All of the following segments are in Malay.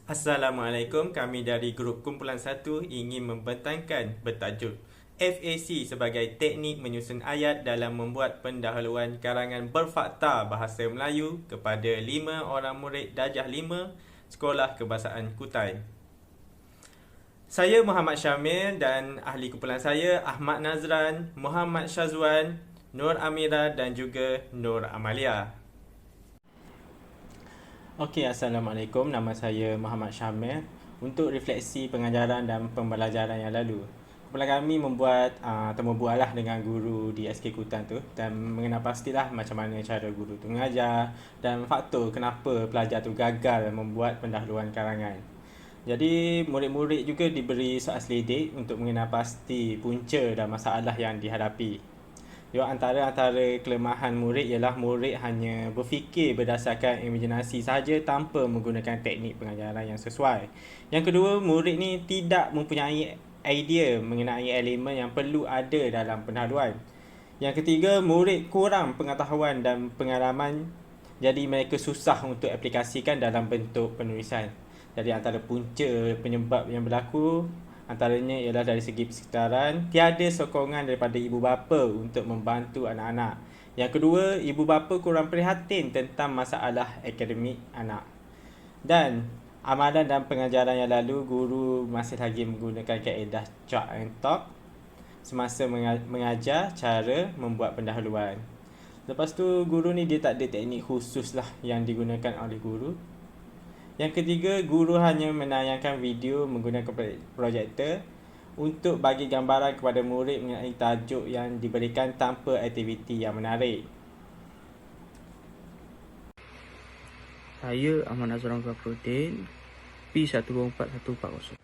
Assalamualaikum, kami dari Grup Kumpulan 1 ingin membentangkan bertajuk FAC sebagai teknik menyusun ayat dalam membuat pendahuluan karangan berfakta bahasa Melayu kepada 5 orang murid Darjah 5 Sekolah Kebahasaan Kutai. Saya Muhammad Syamil dan ahli kumpulan saya Ahmad Nazran, Muhammad Syazwan, Nur Amira dan juga Nur Amalia. Okey, Assalamualaikum. Nama saya Muhammad Syamil. Untuk refleksi pengajaran dan pembelajaran yang lalu, kumpulan kami membuat temu bualah dengan guru di SK Kutan tu dan mengenal pastilah macam mana cara guru tu mengajar dan faktor kenapa pelajar tu gagal membuat pendahuluan karangan. Jadi murid-murid juga diberi soal selidik untuk mengenal pasti punca dan masalah yang dihadapi. Antara kelemahan murid ialah murid hanya berfikir berdasarkan imajinasi sahaja tanpa menggunakan teknik pengajaran yang sesuai. Yang kedua, murid ni tidak mempunyai idea mengenai elemen yang perlu ada dalam pendahuluan. Yang ketiga, murid kurang pengetahuan dan pengalaman, jadi mereka susah untuk aplikasikan dalam bentuk penulisan. Jadi antara punca penyebab yang berlaku antaranya ialah dari segi persekitaran, tiada sokongan daripada ibu bapa untuk membantu anak-anak. Yang kedua, ibu bapa kurang prihatin tentang masalah akademik anak. Dan amalan dan pengajaran yang lalu, guru masih lagi menggunakan kaedah chalk and talk semasa mengajar cara membuat pendahuluan. Lepas tu, guru ni dia tak ada teknik khusus lah yang digunakan oleh guru. Yang ketiga, guru hanya menayangkan video menggunakan projektor untuk bagi gambaran kepada murid mengenai tajuk yang diberikan tanpa aktiviti yang menarik. Saya Ahmad Nazran Gafruddin, P124140.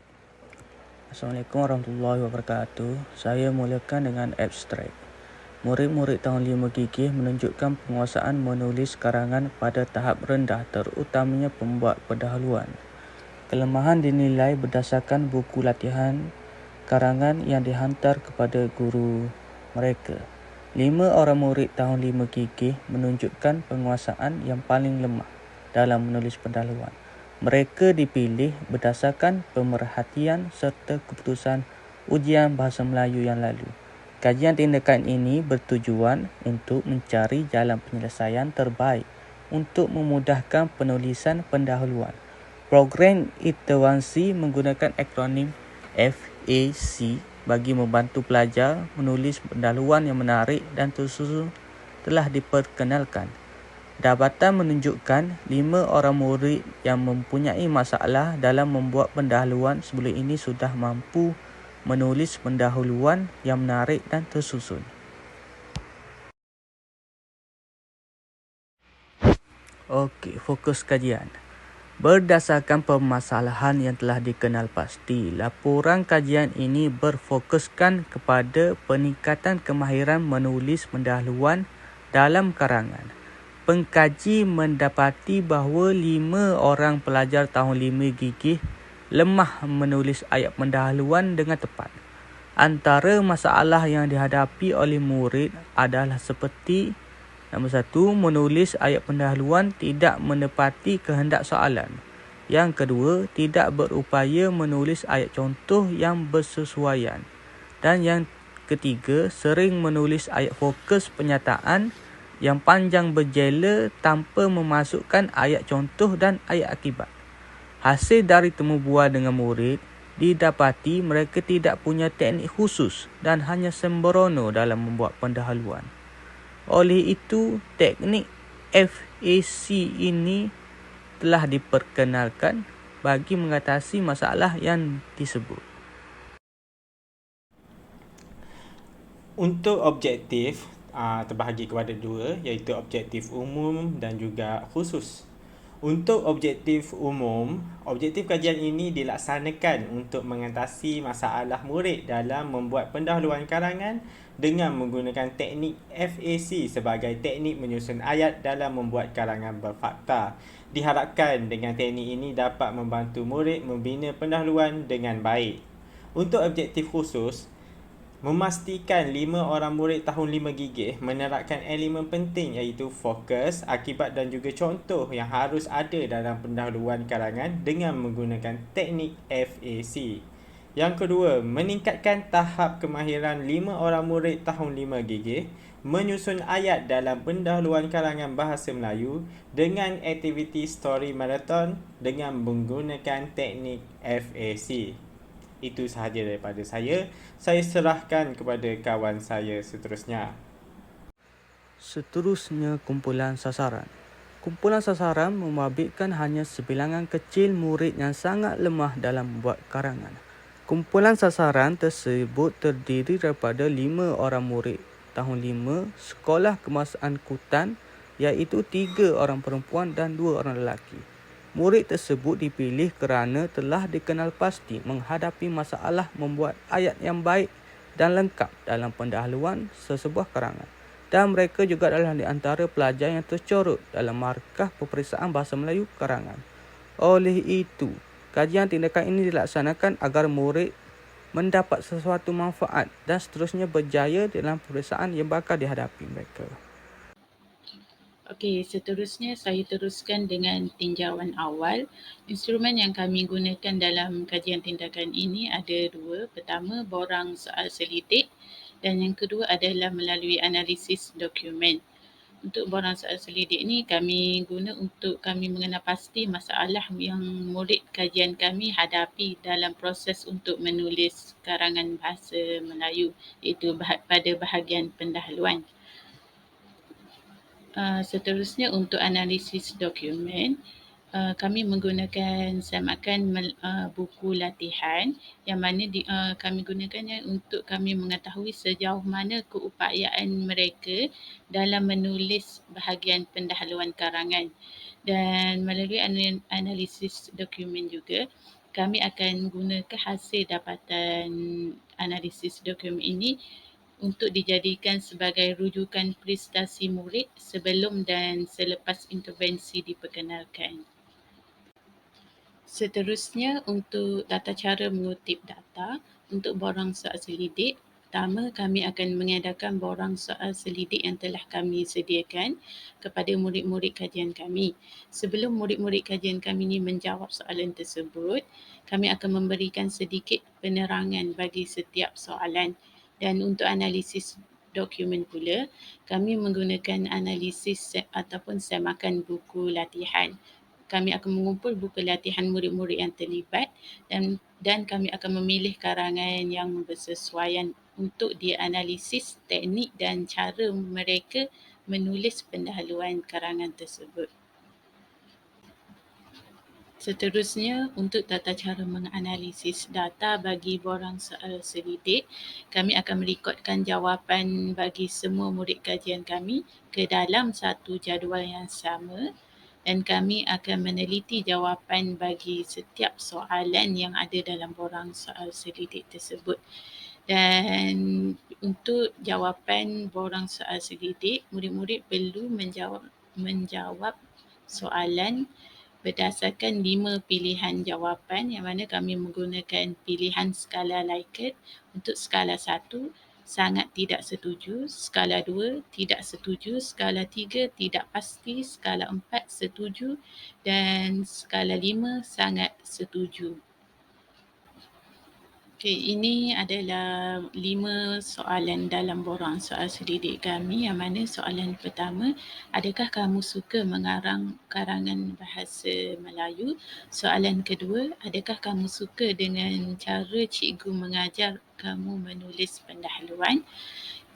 Assalamualaikum warahmatullahi wabarakatuh. Saya mulakan dengan abstrak. Murid-murid tahun 5 gigih menunjukkan penguasaan menulis karangan pada tahap rendah, terutamanya pembuat pendahuluan. Kelemahan dinilai berdasarkan buku latihan karangan yang dihantar kepada guru mereka. 5 orang murid tahun 5 gigih menunjukkan penguasaan yang paling lemah dalam menulis pendahuluan. Mereka dipilih berdasarkan pemerhatian serta keputusan ujian bahasa Melayu yang lalu. Kajian tindakan ini bertujuan untuk mencari jalan penyelesaian terbaik untuk memudahkan penulisan pendahuluan. Program intervensi menggunakan akronim FAC bagi membantu pelajar menulis pendahuluan yang menarik dan tersusun telah diperkenalkan. Dapatan menunjukkan 5 orang murid yang mempunyai masalah dalam membuat pendahuluan sebelum ini sudah mampu menulis pendahuluan yang menarik dan tersusun. Okey, fokus kajian. Berdasarkan permasalahan yang telah dikenal pasti, laporan kajian ini berfokuskan kepada peningkatan kemahiran menulis pendahuluan dalam karangan. Pengkaji mendapati bahawa 5 orang pelajar tahun 5 gigih lemah menulis ayat pendahuluan dengan tepat. Antara masalah yang dihadapi oleh murid adalah seperti nombor 1, menulis ayat pendahuluan tidak menepati kehendak soalan. Yang kedua, tidak berupaya menulis ayat contoh yang bersesuaian. Dan yang ketiga, sering menulis ayat fokus penyataan yang panjang berjela tanpa memasukkan ayat contoh dan ayat akibat. Hasil dari temu bual dengan murid, didapati mereka tidak punya teknik khusus dan hanya sembrono dalam membuat pendahuluan. Oleh itu, teknik FAC ini telah diperkenalkan bagi mengatasi masalah yang disebut. Untuk objektif terbahagi kepada 2, iaitu objektif umum dan juga khusus. Untuk objektif umum, objektif kajian ini dilaksanakan untuk mengatasi masalah murid dalam membuat pendahuluan karangan dengan menggunakan teknik FAC sebagai teknik menyusun ayat dalam membuat karangan berfakta. Diharapkan dengan teknik ini dapat membantu murid membina pendahuluan dengan baik. Untuk objektif khusus, Memastikan 5 orang murid tahun 5 gigih menerapkan elemen penting iaitu fokus, akibat dan juga contoh yang harus ada dalam pendahuluan karangan dengan menggunakan teknik FAC. Yang kedua, meningkatkan tahap kemahiran 5 orang murid tahun 5 gigih menyusun ayat dalam pendahuluan karangan bahasa Melayu dengan aktiviti story marathon dengan menggunakan teknik FAC. Itu sahaja daripada saya. Saya serahkan kepada kawan saya seterusnya. Seterusnya, kumpulan sasaran. Kumpulan sasaran membabitkan hanya sebilangan kecil murid yang sangat lemah dalam membuat karangan. Kumpulan sasaran tersebut terdiri daripada 5 orang murid tahun 5 Sekolah Kemasaan Kutan, iaitu 3 orang perempuan dan 2 orang lelaki. Murid tersebut dipilih kerana telah dikenal pasti menghadapi masalah membuat ayat yang baik dan lengkap dalam pendahuluan sesebuah karangan. Dan mereka juga adalah di antara pelajar yang tercorot dalam markah peperiksaan bahasa Melayu karangan. Oleh itu, kajian tindakan ini dilaksanakan agar murid mendapat sesuatu manfaat dan seterusnya berjaya dalam peperiksaan yang bakal dihadapi mereka. Okey, seterusnya saya teruskan dengan tinjauan awal. Instrumen yang kami gunakan dalam kajian tindakan ini ada dua. Pertama, borang soal selidik dan yang kedua adalah melalui analisis dokumen. Untuk borang soal selidik ni kami guna untuk kami mengenal pasti masalah yang murid kajian kami hadapi dalam proses untuk menulis karangan bahasa Melayu, iaitu pada bahagian pendahuluan. Seterusnya untuk analisis dokumen, kami menggunakan semakan buku latihan yang mana kami gunakannya untuk kami mengetahui sejauh mana keupayaan mereka dalam menulis bahagian pendahuluan karangan. Dan melalui analisis dokumen juga, kami akan gunakan hasil dapatan analisis dokumen ini untuk dijadikan sebagai rujukan prestasi murid sebelum dan selepas intervensi diperkenalkan. Seterusnya untuk tata cara mengutip data untuk borang soal selidik. Pertama, kami akan mengadakan borang soal selidik yang telah kami sediakan kepada murid-murid kajian kami. Sebelum murid-murid kajian kami ini menjawab soalan tersebut, kami akan memberikan sedikit penerangan bagi setiap soalan. Dan untuk analisis dokumen pula, kami menggunakan analisis ataupun semakan buku latihan. Kami akan mengumpul buku latihan murid-murid yang terlibat dan kami akan memilih karangan yang bersesuaian untuk dianalisis teknik dan cara mereka menulis pendahuluan karangan tersebut. Seterusnya, untuk tata cara menganalisis data bagi borang soal selidik, kami akan merekodkan jawapan bagi semua murid kajian kami ke dalam satu jadual yang sama dan kami akan meneliti jawapan bagi setiap soalan yang ada dalam borang soal selidik tersebut. Dan untuk jawapan borang soal selidik, murid-murid perlu menjawab soalan berdasarkan 5 pilihan jawapan yang mana kami menggunakan pilihan skala Likert. Untuk skala 1, sangat tidak setuju, skala 2, tidak setuju, skala 3, tidak pasti, skala 4, setuju dan skala 5, sangat setuju. Okey, ini adalah 5 soalan dalam borang soal selidik kami yang mana soalan pertama, adakah kamu suka mengarang karangan bahasa Melayu? Soalan kedua, adakah kamu suka dengan cara cikgu mengajar kamu menulis pendahuluan?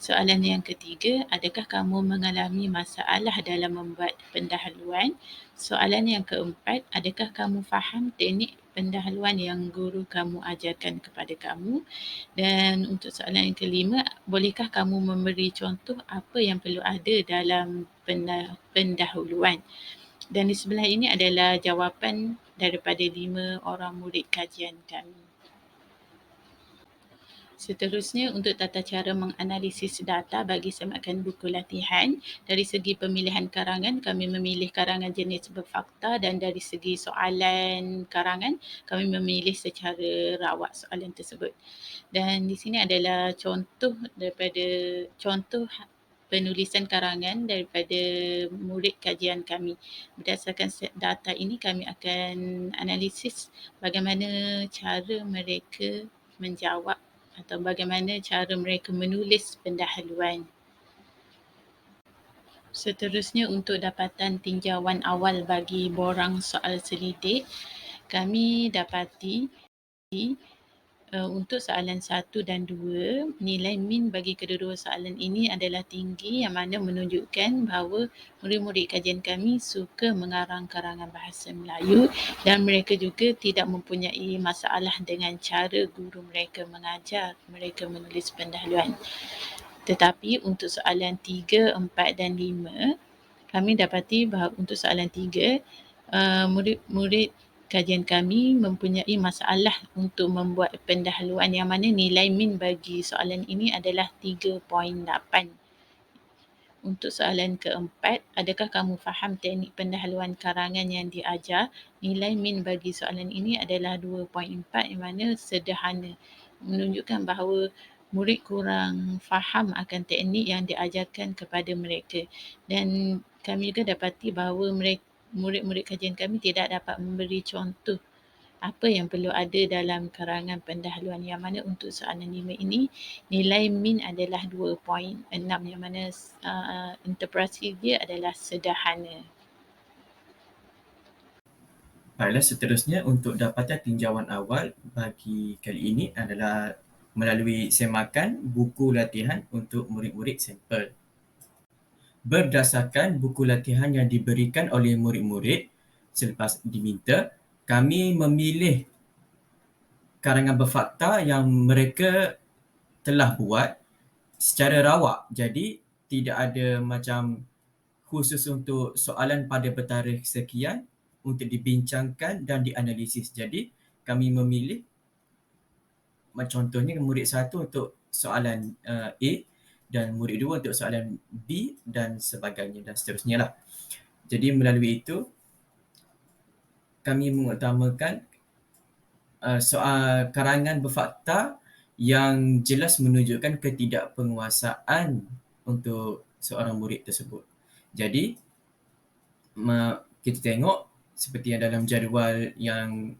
Soalan yang ketiga, adakah kamu mengalami masalah dalam membuat pendahuluan? Soalan yang keempat, adakah kamu faham teknik pendahuluan yang guru kamu ajarkan kepada kamu? Dan untuk soalan yang kelima, bolehkah kamu memberi contoh apa yang perlu ada dalam pendahuluan? Dan di sebelah ini adalah jawapan daripada 5 orang murid kajian kami. Seterusnya, untuk tata cara menganalisis data bagi sematkan buku latihan, dari segi pemilihan karangan, kami memilih karangan jenis berfakta, dan dari segi soalan karangan, kami memilih secara rawak soalan tersebut. Dan di sini adalah contoh penulisan karangan daripada murid kajian kami. Berdasarkan data ini, kami akan analisis bagaimana cara mereka menjawab atau bagaimana cara mereka menulis pendahuluan. Seterusnya, untuk dapatan tinjauan awal bagi borang soal selidik, kami dapati untuk soalan 1 dan 2, nilai min bagi kedua-dua soalan ini adalah tinggi, yang mana menunjukkan bahawa murid-murid kajian kami suka mengarang karangan bahasa Melayu dan mereka juga tidak mempunyai masalah dengan cara guru mereka mengajar mereka menulis pendahuluan. Tetapi untuk soalan 3, 4 dan 5, kami dapati bahawa untuk soalan 3, murid-murid kajian kami mempunyai masalah untuk membuat pendahuluan, yang mana nilai min bagi soalan ini adalah 3.8. Untuk soalan keempat, adakah kamu faham teknik pendahuluan karangan yang diajar? Nilai min bagi soalan ini adalah 2.4, yang mana sederhana, menunjukkan bahawa murid kurang faham akan teknik yang diajarkan kepada mereka. Dan kami juga dapati bahawa murid-murid kajian kami tidak dapat memberi contoh apa yang perlu ada dalam karangan pendahuluan, yang mana untuk soalan 5 ini nilai min adalah 2.6, yang mana interpretasi dia adalah sederhana. Baiklah, seterusnya untuk dapatan tinjauan awal bagi kali ini adalah melalui semakan buku latihan untuk murid-murid sampel. Berdasarkan buku latihan yang diberikan oleh murid-murid selepas diminta, kami memilih karangan berfakta yang mereka telah buat secara rawak. Jadi tidak ada macam khusus untuk soalan pada bertarikh sekian untuk dibincangkan dan dianalisis. Jadi kami memilih contohnya murid 1 untuk soalan A dan murid 2 untuk soalan B dan sebagainya dan seterusnya lah. Jadi melalui itu kami mengutamakan soal karangan berfakta yang jelas menunjukkan ketidakpenguasaan untuk seorang murid tersebut. Jadi kita tengok seperti yang dalam jadual yang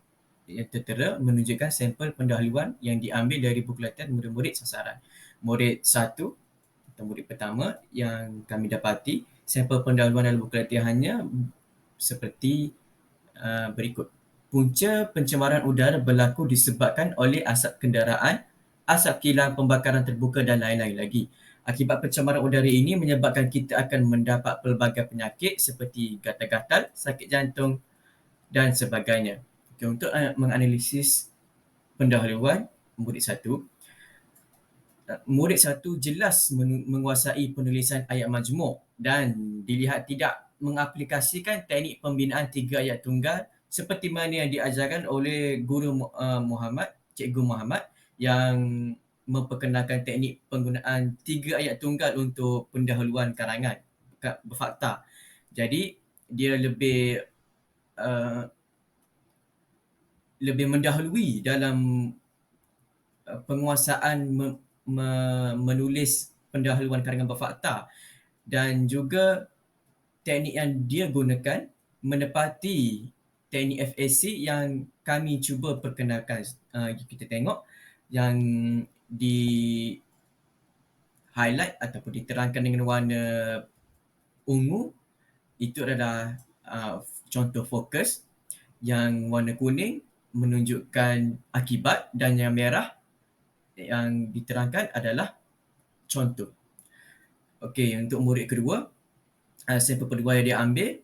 tertera menunjukkan sampel pendahuluan yang diambil dari buku latihan murid-murid sasaran. Murid 1 atau murid pertama yang kami dapati, sampel pendahuluan dalam buku latihannya seperti berikut. Punca pencemaran udara berlaku disebabkan oleh asap kenderaan, asap kilang pembakaran terbuka dan lain-lain lagi. Akibat pencemaran udara ini menyebabkan kita akan mendapat pelbagai penyakit seperti gatal-gatal, sakit jantung dan sebagainya. Okay, untuk menganalisis pendahuluan murid 1, murid 1 jelas menguasai penulisan ayat majmuk dan dilihat tidak mengaplikasikan teknik pembinaan 3 ayat tunggal seperti mana yang diajarkan oleh guru Cikgu Muhammad yang memperkenalkan teknik penggunaan 3 ayat tunggal untuk pendahuluan karangan berfakta. Jadi dia lebih mendahului dalam penguasaan menulis pendahuluan karangan berfakta, dan juga teknik yang dia gunakan menepati teknik FAC yang kami cuba perkenalkan. Kita tengok yang di highlight ataupun diterangkan dengan warna ungu itu adalah contoh fokus, yang warna kuning menunjukkan akibat dan yang merah yang diterangkan adalah contoh. Okey, untuk murid kedua, sampel kedua yang dia ambil,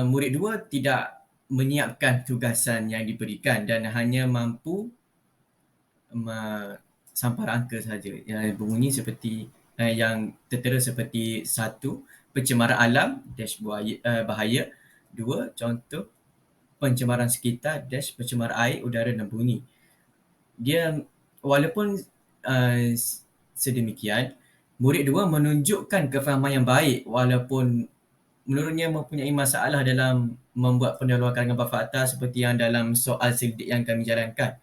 murid 2 tidak menyiapkan tugasan yang diberikan dan hanya mampu sampar angka sahaja yang berbunyi seperti yang tertera seperti 1, pencemaran alam dash bahaya, 2, contoh pencemaran sekitar dash pencemaran air, udara dan bunyi. dia walaupun sedemikian, murid 2 menunjukkan kefahaman yang baik walaupun menurutnya mempunyai masalah dalam membuat pendahuluan karangan berfakta seperti yang dalam soal selidik yang kami jalankan.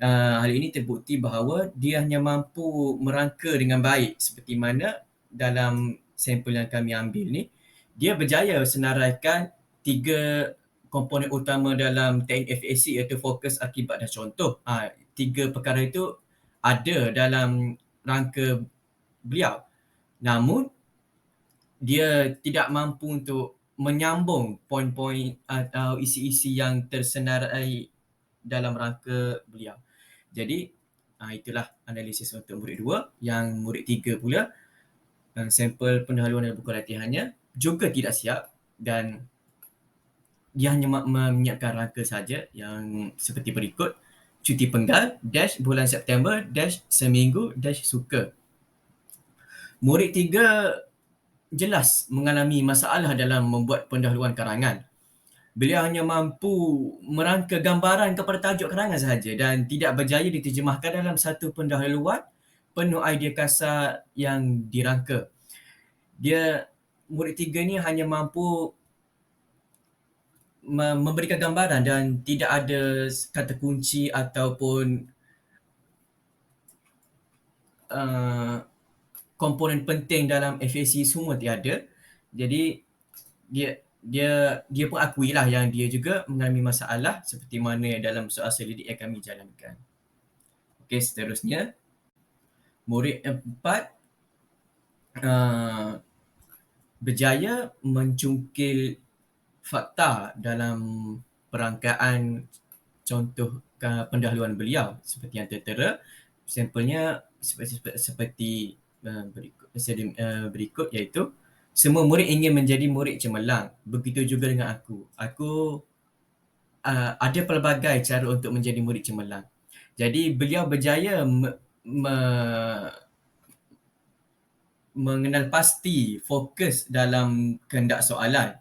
Hal ini terbukti bahawa dia hanya mampu merangka dengan baik seperti mana dalam sampel yang kami ambil ni, dia berjaya senaraikan 3 komponen utama dalam teknik FAC iaitu fokus, akibat dan contoh. 3 perkara itu ada dalam rangka beliau. Namun, dia tidak mampu untuk menyambung poin-poin atau isi-isi yang tersenarai dalam rangka beliau. Jadi, itulah analisis untuk murid 2. Yang murid 3 pula, sampel pendahuluan dan buku latihannya juga tidak siap dan dia hanya menyiapkan rangka saja yang seperti berikut. Cuti penggal, dash bulan September, dash seminggu, dash suka. Murid 3 jelas mengalami masalah dalam membuat pendahuluan karangan. Beliau hanya mampu merangka gambaran kepada tajuk karangan sahaja dan tidak berjaya diterjemahkan dalam satu pendahuluan penuh idea kasar yang dirangka. Murid 3 ni hanya mampu memberikan gambaran dan tidak ada kata kunci ataupun komponen penting dalam FAC semua tiada. Jadi dia pun akuilah yang dia juga mengalami masalah seperti mana dalam soal selidik yang kami jalankan. Okey, seterusnya murid 4 berjaya mencungkil fakta dalam perangkaan contoh pendahuluan beliau seperti yang tertera. Sampelnya seperti berikut iaitu semua murid ingin menjadi murid cemerlang. Begitu juga dengan aku. Aku ada pelbagai cara untuk menjadi murid cemerlang. Jadi beliau berjaya mengenal pasti fokus dalam kehendak soalan.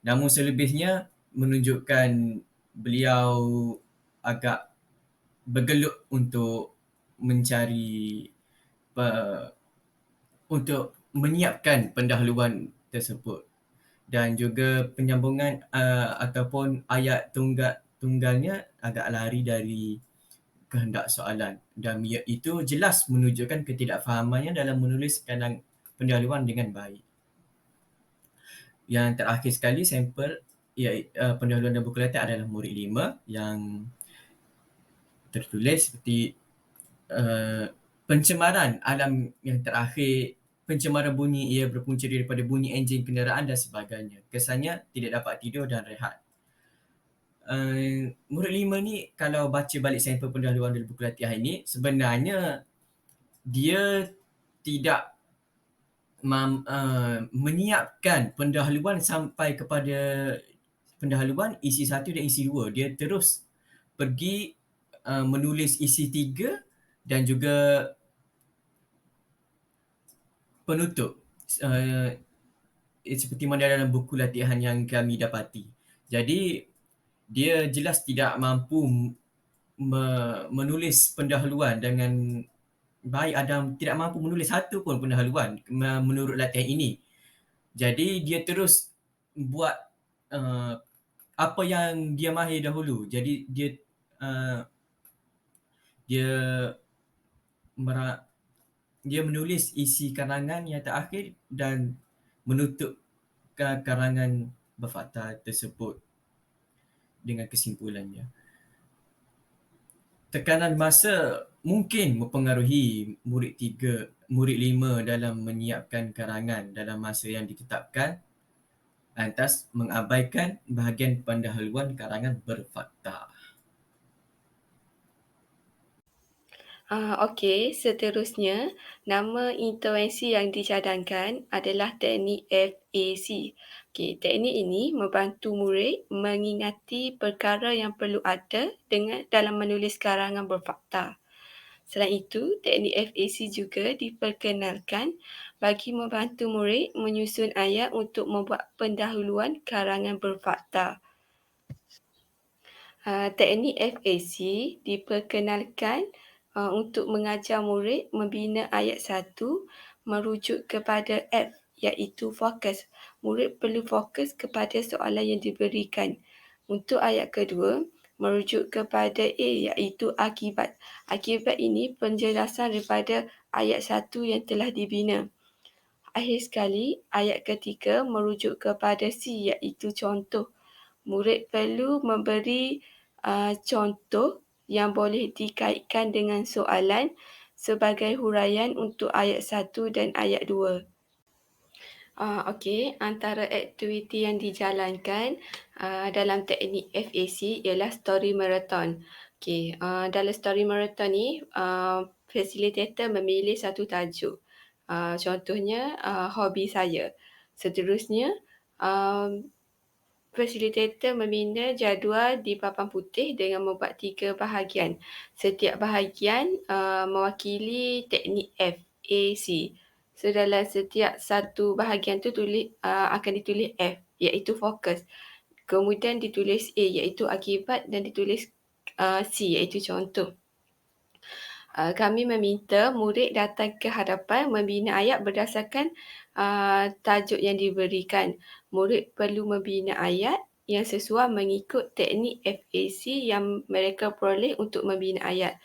Namun selebihnya menunjukkan beliau agak bergelut untuk mencari untuk menyiapkan pendahuluan tersebut dan juga penyambungan ataupun ayat tunggalnya agak lari dari kehendak soalan dan itu jelas menunjukkan ketidakfahamannya dalam menulis pendahuluan dengan baik. Yang terakhir sekali sampel pendahuluan dan buku latihan adalah murid 5 yang tertulis seperti pencemaran alam yang terakhir. Pencemaran bunyi ia berpunca daripada bunyi enjin kenderaan dan sebagainya. Kesannya tidak dapat tidur dan rehat. Murid 5 ni kalau baca balik sampel pendahuluan dari buku latihan ini, sebenarnya dia tidak menyiapkan pendahuluan sampai kepada pendahuluan isi 1 dan isi 2. Dia terus pergi menulis isi 3 dan juga penutup seperti mana dalam buku latihan yang kami dapati. Jadi dia jelas tidak mampu menulis pendahuluan dengan baik dan tidak mampu menulis satu pun pendahuluan menurut latihan ini. Jadi dia terus buat apa yang dia mahir dahulu. Jadi dia menulis isi karangan yang terakhir dan menutup karangan berfakta tersebut dengan kesimpulannya. Tekanan masa mungkin mempengaruhi murid 5 dalam menyiapkan karangan dalam masa yang ditetapkan, lantas mengabaikan bahagian pendahuluan karangan berfakta. Okey, seterusnya nama intervensi yang dicadangkan adalah teknik FAC. Okey, teknik ini membantu murid mengingati perkara yang perlu ada dalam menulis karangan berfakta. Selain itu, teknik FAC juga diperkenalkan bagi membantu murid menyusun ayat untuk membuat pendahuluan karangan berfakta. Teknik FAC diperkenalkan untuk mengajar murid membina ayat 1 merujuk kepada F iaitu fokus. Murid perlu fokus kepada soalan yang diberikan. Untuk ayat kedua, merujuk kepada A iaitu akibat. Akibat ini penjelasan daripada ayat 1 yang telah dibina. Akhir sekali, ayat ketiga merujuk kepada C iaitu contoh. Murid perlu memberi contoh yang boleh dikaitkan dengan soalan sebagai huraian untuk ayat 1 dan ayat 2. Okey, antara aktiviti yang dijalankan dalam teknik FAC ialah story marathon. Okey, dalam story marathon ni, facilitator memilih satu tajuk. Contohnya, hobi saya. Seterusnya, facilitator membina jadual di papan putih dengan membuat 3 bahagian. Setiap bahagian mewakili teknik FAC. So dalam setiap satu bahagian tu akan ditulis F iaitu fokus. Kemudian ditulis A iaitu akibat dan ditulis C iaitu contoh. Kami meminta murid datang ke hadapan membina ayat berdasarkan tajuk yang diberikan. Murid perlu membina ayat yang sesuai mengikut teknik FAC yang mereka peroleh untuk membina ayat.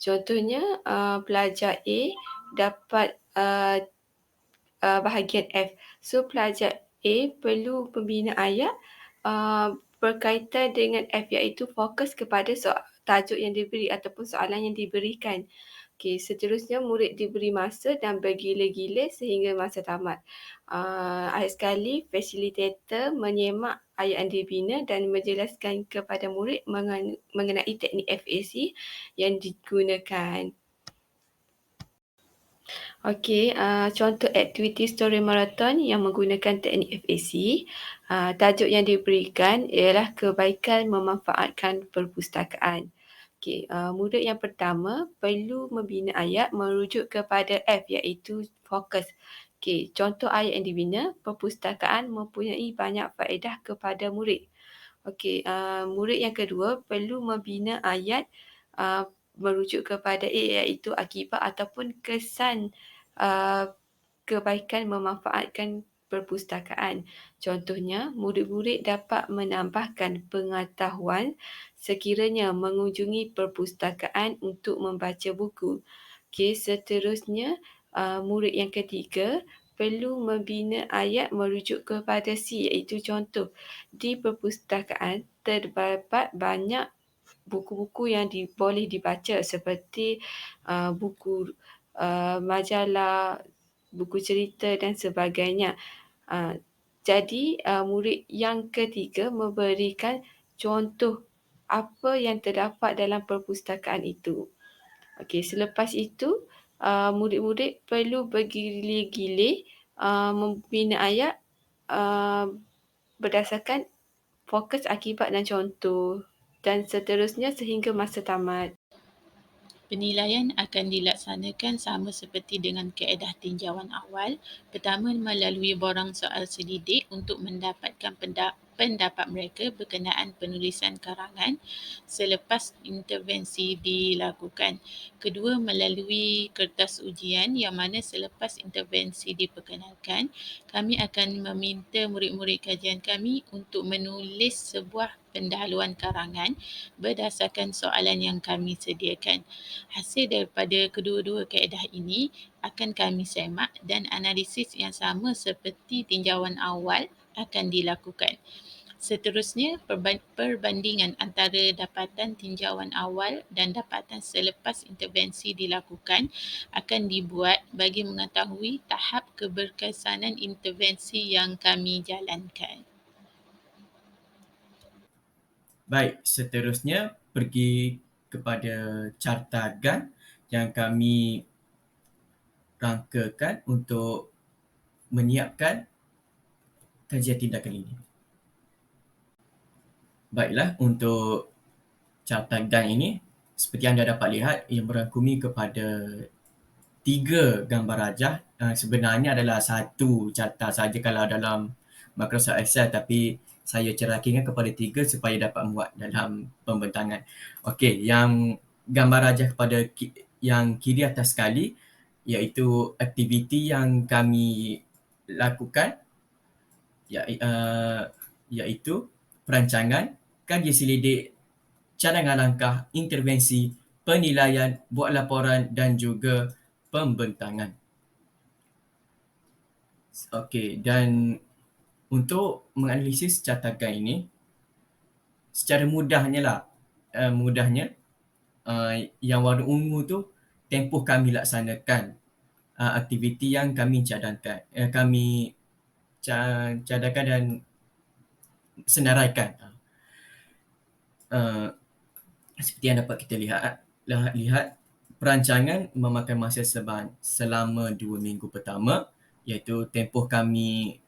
Contohnya, pelajar A dapat bahagian F. So, pelajar A perlu membina ayat berkaitan dengan F iaitu fokus kepada tajuk yang diberi ataupun soalan yang diberikan. Okey, seterusnya murid diberi masa dan bergila-gila sehingga masa tamat. Akhir sekali, facilitator menyemak ayat yang dibina dan menjelaskan kepada murid mengenai teknik FAC yang digunakan. Okey, contoh aktiviti story marathon yang menggunakan teknik FAC. Tajuk yang diberikan ialah kebaikan memanfaatkan perpustakaan. Okey, murid yang pertama perlu membina ayat merujuk kepada F iaitu fokus. Okey, contoh ayat yang dibina, perpustakaan mempunyai banyak faedah kepada murid. Okey, murid yang kedua perlu membina ayat merujuk kepada A iaitu akibat ataupun kesan kebaikan memanfaatkan perpustakaan. Contohnya, murid-murid dapat menambahkan pengetahuan sekiranya mengunjungi perpustakaan untuk membaca buku. Okey, seterusnya, murid yang ketiga perlu membina ayat merujuk kepada C iaitu contoh. Di perpustakaan terdapat banyak buku-buku yang boleh dibaca seperti buku majalah, buku cerita dan sebagainya. Jadi, murid yang ketiga memberikan contoh apa yang terdapat dalam perpustakaan itu. Okey, selepas itu, murid-murid perlu bergila-gila membina ayat berdasarkan fokus, akibat dan contoh dan seterusnya sehingga masa tamat. Penilaian akan dilaksanakan sama seperti dengan kaedah tinjauan awal. Pertama, melalui borang soal selidik untuk mendapatkan pendapat mereka berkenaan penulisan karangan selepas intervensi dilakukan. Kedua, melalui kertas ujian yang mana selepas intervensi diperkenalkan, kami akan meminta murid-murid kajian kami untuk menulis sebuah pendahuluan karangan berdasarkan soalan yang kami sediakan. Hasil daripada kedua-dua kaedah ini akan kami semak dan analisis yang sama seperti tinjauan awal akan dilakukan. Seterusnya, perbandingan antara dapatan tinjauan awal dan dapatan selepas intervensi dilakukan akan dibuat bagi mengetahui tahap keberkesanan intervensi yang kami jalankan. Baik, seterusnya pergi kepada carta GAN yang kami rangkakan untuk menyiapkan kajian tindakan ini. Baiklah, untuk carta GAN ini, seperti anda dapat lihat, ia merangkumi kepada 3 gambar rajah. Sebenarnya adalah satu carta saja kalau dalam Microsoft Excel, tapi saya cerahkan kepada 3 supaya dapat muat dalam pembentangan. Okey, yang gambar rajah kepada yang kiri atas sekali iaitu aktiviti yang kami lakukan iaitu perancangan, kaji selidik, cadangan langkah, intervensi, penilaian, buat laporan dan juga pembentangan. Okey, dan untuk menganalisis catakan ini, secara mudahnya yang warna ungu tu tempoh kami laksanakan aktiviti yang kami cadangkan, kami cadangkan dan senaraikan. Seperti yang dapat kita lihat, perancangan memakan masa selama 2 minggu pertama, iaitu tempoh kami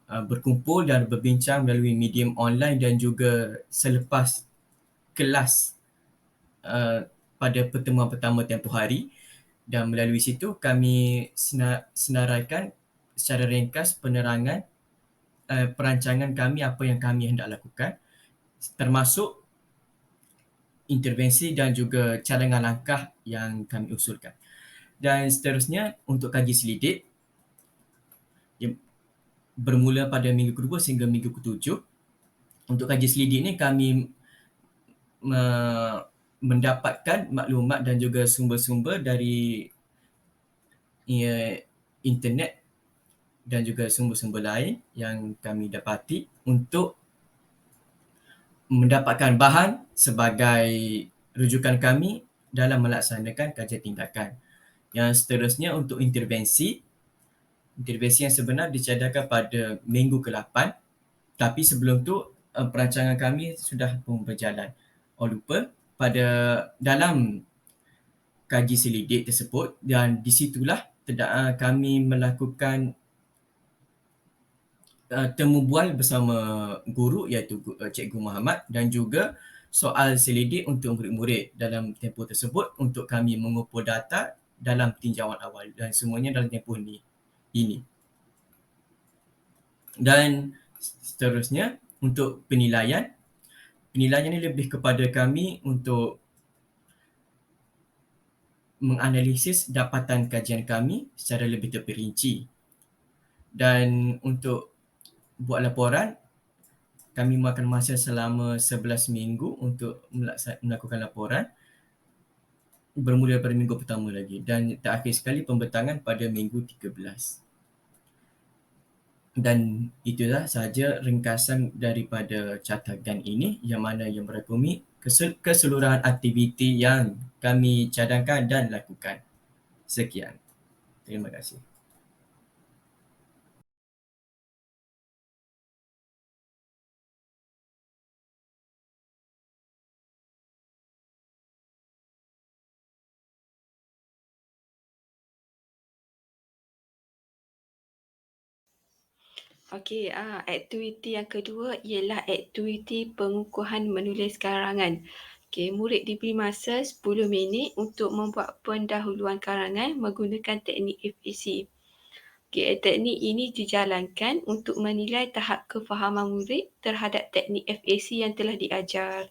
berkumpul dan berbincang melalui medium online dan juga selepas kelas pada pertemuan pertama tempoh hari, dan melalui situ kami senaraikan secara ringkas penerangan perancangan kami, apa yang kami hendak lakukan, termasuk intervensi dan juga cadangan langkah yang kami usulkan. Dan seterusnya untuk kaji selidik bermula pada minggu kedua sehingga minggu ketujuh. Untuk kaji selidik ni kami mendapatkan maklumat dan juga sumber-sumber dari internet dan juga sumber-sumber lain yang kami dapati untuk mendapatkan bahan sebagai rujukan kami dalam melaksanakan kajian tindakan. Yang seterusnya untuk intervensi yang sebenar dicadangkan pada minggu ke-8, tapi sebelum tu perancangan kami sudah pun berjalan. Lupa, pada dalam kaji selidik tersebut, dan di situlah kami melakukan temu bual bersama guru iaitu Cikgu Muhammad, dan juga soal selidik untuk murid-murid dalam tempoh tersebut untuk kami mengumpul data dalam tinjauan awal, dan semuanya dalam tempoh ini. Dan seterusnya untuk penilaian ini lebih kepada kami untuk menganalisis dapatan kajian kami secara lebih terperinci. Dan untuk buat laporan, kami memakan masa selama 11 minggu untuk melakukan laporan, bermula pada minggu pertama lagi, dan terakhir sekali pembentangan pada minggu 13. Dan itulah sahaja ringkasan daripada catakan ini, yang mana yang merangkumi keseluruhan aktiviti yang kami cadangkan dan lakukan. Sekian. Terima kasih. Okey, aktiviti yang kedua ialah aktiviti pengukuhan menulis karangan. Okey, murid diberi masa 10 minit untuk membuat pendahuluan karangan menggunakan teknik FAC. Okey, teknik ini dijalankan untuk menilai tahap kefahaman murid terhadap teknik FAC yang telah diajar.